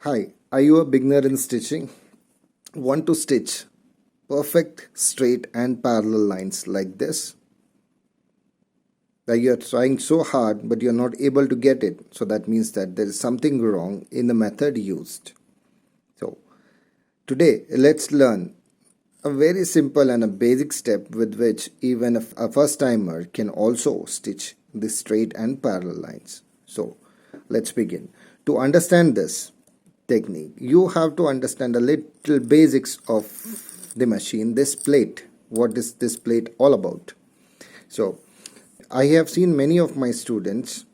Hi, are you a beginner in stitching? Want to stitch perfect straight and parallel lines like this? That you are trying so hard but you're not able to get it. So that means that there is something wrong in the method used. So today let's learn a very simple and a basic step with which even a first timer can also stitch the straight and parallel lines. So let's begin. To understand this technique, you have to understand a little basics of the machine, this plate. What is this plate all about? So I have seen many of my students,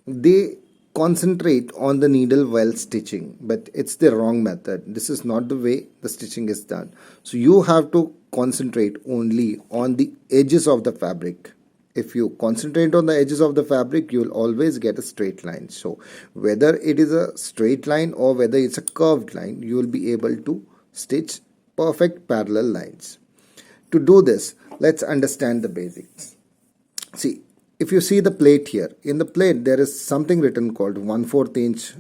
they concentrate on the needle while stitching, but it's the wrong method. This is not the way the stitching is done. So you have to concentrate only on the edges of the fabric. If you concentrate on the edges of the fabric, you will always get a straight line. So whether it is a straight line or whether it's a curved line, you will be able to stitch perfect parallel lines. To do this, let's understand the basics. See, if you see the plate here, in the plate there is something written called 1/4 inch,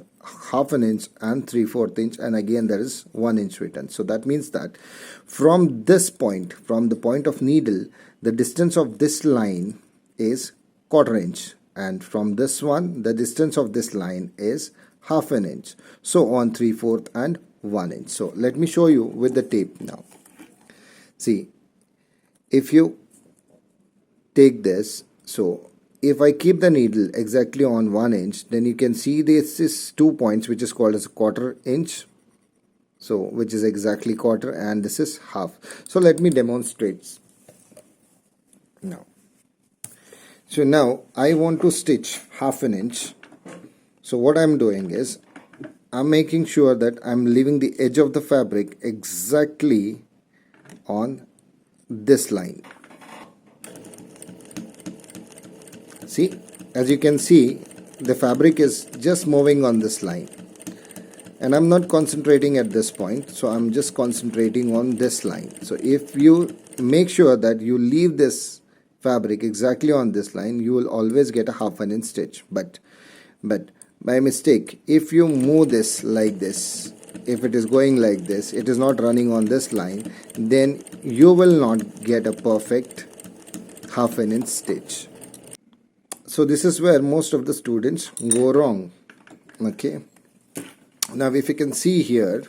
half an inch and 3/4 inch, and again there is 1 inch written. So that means that from this point, from the point of needle, the distance of this line is 1/4 inch, and from this one the distance of this line is half an inch, so on 3/4 and 1 inch. So let me show you with the tape now. See, if you take this, so if I keep the needle exactly on 1 inch, then you can see this is 2 points which is called as 1/4 inch, so which is exactly quarter, and this is half. So let me demonstrate now. So now I want to stitch half an inch. So what I'm doing is I'm making sure that I'm leaving the edge of the fabric exactly on this line. See, as you can see, the fabric is just moving on this line, and I'm not concentrating at this point, so I'm just concentrating on this line. So if you make sure that you leave this fabric exactly on this line, you will always get a half an inch stitch. But by mistake, if you move this like this, if it is going like this, it is not running on this line, then you will not get a perfect half an inch stitch. So this is where most of the students go wrong. Okay, now if you can see here,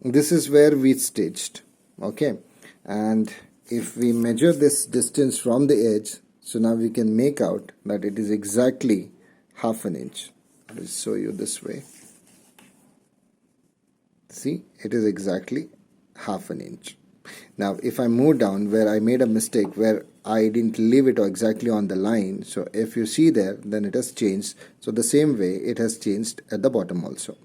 this is where we stitched. Okay, and if we measure this distance from the edge, so now we can make out that it is exactly half an inch. I'll show you this way. See, it is exactly half an inch. Now if I move down where I made a mistake, where I didn't leave it exactly on the line, so if you see there, then it has changed. So the same way it has changed at the bottom also.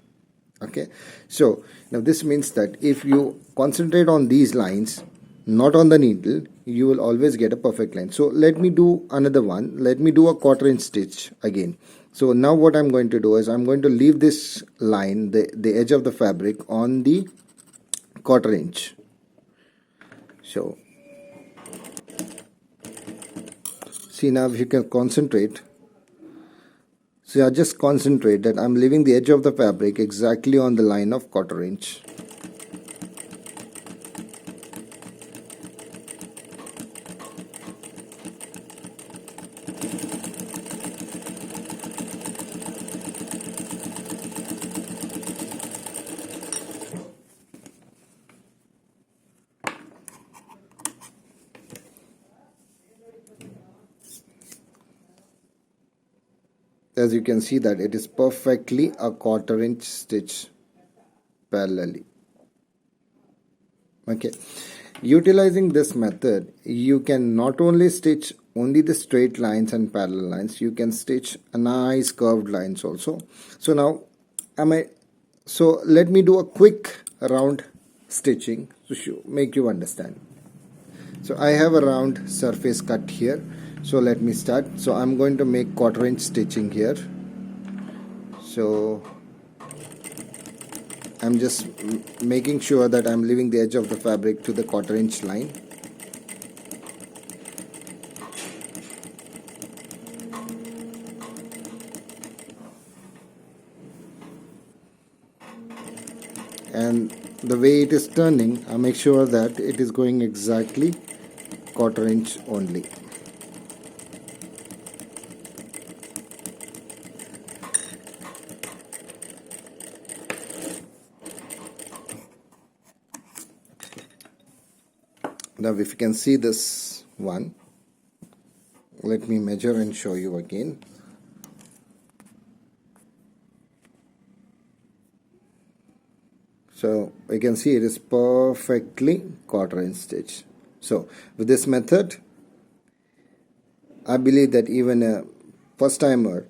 Okay, so now this means that if you concentrate on these lines, not on the needle, you will always get a perfect line. So let me do another one. Let me do a 1/4 inch stitch again. So now what I'm going to do is I'm going to leave this line, the edge of the fabric, on the 1/4 inch. So see, now if you can concentrate, so I just concentrate that I'm leaving the edge of the fabric exactly on the line of 1/4 inch. As you can see that it is perfectly a 1/4 inch stitch parallelly. Okay, utilizing this method, you can not only stitch only the straight lines and parallel lines, you can stitch a nice curved lines also. So now so let me do a quick round stitching to make you understand. So I have a round surface cut here, so let me start. So I'm going to make 1/4 inch stitching here. So I'm just making sure that I'm leaving the edge of the fabric to the 1/4 inch line. and the way it is turning, I make sure that it is going exactly 1/4 inch only. Now if you can see this one, let me measure and show you again. So you can see it is perfectly 1/4 inch stitch. So with this method, I believe that even a first timer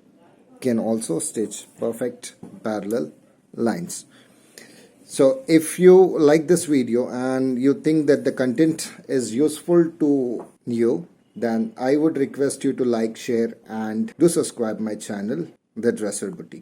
can also stitch perfect parallel lines. So if you like this video and you think that the content is useful to you, then I would request you to like, share and do subscribe my channel, The Dresser Boutique.